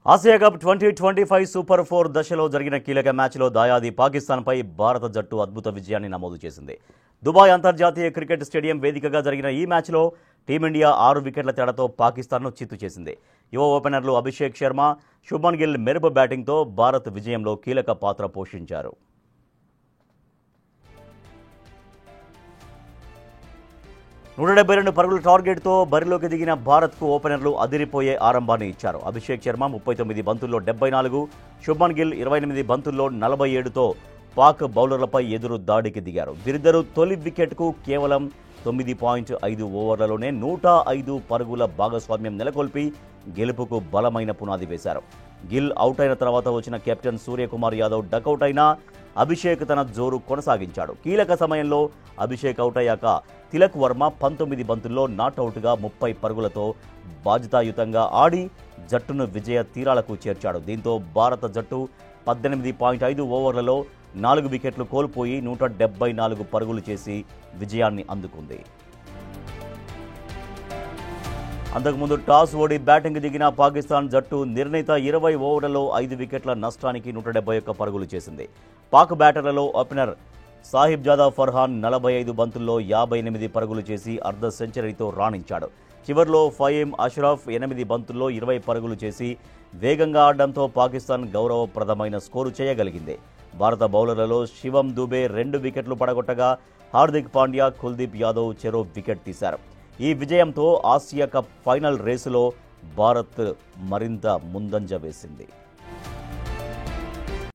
Asia cup 2025 super 4 దశలో జరిగిన కీలక మ్యాచ్లో దాయాది పాకిస్తాన్పై భారత జట్టు అద్భుత విజయాన్ని నమోదు చేసింది. దుబాయ్ అంతర్జాతీయ క్రికెట్ స్టేడియం వేదికగా జరిగిన ఈ మ్యాచ్లో టీమిండియా 6 వికెట్ల తేడాతో పాకిస్తాన్ను చిత్తు చేసింది. యువ ఓపెనర్లు అభిషేక్ శర్మ, శుభ్మన్ గిల్ మెరుపు బ్యాటింగ్తో భారత్ విజయంలో కీలక పాత్ర పోషించారు. 172 పరుగుల టార్గెట్తో బరిలోకి దిగిన భారత్కు ఓపెనర్లు అదిరిపోయే ఆరంభాన్ని ఇచ్చారు. అభిషేక్ శర్మ 39 బంతుల్లో 74, శుభ్మన్ గిల్ 28 బంతుల్లో 47తో పాక్ బౌలర్లపై ఎదురు దాడికి దిగారు. వీరిద్దరూ తొలి వికెట్కు కేవలం 9.5 ఓవర్లలోనే 105 పరుగుల భాగస్వామ్యం నెలకొల్పి గెలుపుకు బలమైన పునాది వేశారు. గిల్ అవుట్ అయిన తర్వాత వచ్చిన కెప్టెన్ సూర్యకుమార్ యాదవ్ డకౌట్ అయినా అభిషేక్ తన జోరు కొనసాగించాడు. కీలక సమయంలో అభిషేక్ అవుట్ అయ్యాక తిలక్ వర్మ 19 బంతుల్లో నాట్అవుట్గా 30 పరుగులతో బాధ్యతాయుతంగా ఆడి జట్టును విజయ తీరాలకు చేర్చాడు. దీంతో భారత జట్టు 18.5 ఓవర్లలో 4 వికెట్లు కోల్పోయి 174 పరుగులు చేసి విజయాన్ని అందుకుంది. అంతకుముందు టాస్ ఓడి బ్యాటింగ్ దిగిన పాకిస్తాన్ జట్టు నిర్ణీత 20 ఓవర్లలో 5 వికెట్ల నష్టానికి 171 పరుగులు చేసింది. పాక్ బ్యాటర్లలో ఓపెనర్ సాహిబ్ జాదా ఫర్హాన్ 45 బంతుల్లో 58 పరుగులు చేసి అర్ధ సెంచరీతో రాణించాడు. చివర్లో ఫహీమ్ అష్రఫ్ 8 బంతుల్లో 20 పరుగులు చేసి వేగంగా ఆడడంతో పాకిస్తాన్ గౌరవప్రదమైన స్కోరు చేయగలిగింది. భారత బౌలర్లలో శివం దుబే 2 వికెట్లు పడగొట్టగా హార్దిక్ పాండ్యా, కుల్దీప్ యాదవ్ చెరో వికెట్ తీశారు. ఈ విజయంతో ఆసియా కప్ ఫైనల్ రేసులో భారత్ మరింత ముందంజ వేసింది.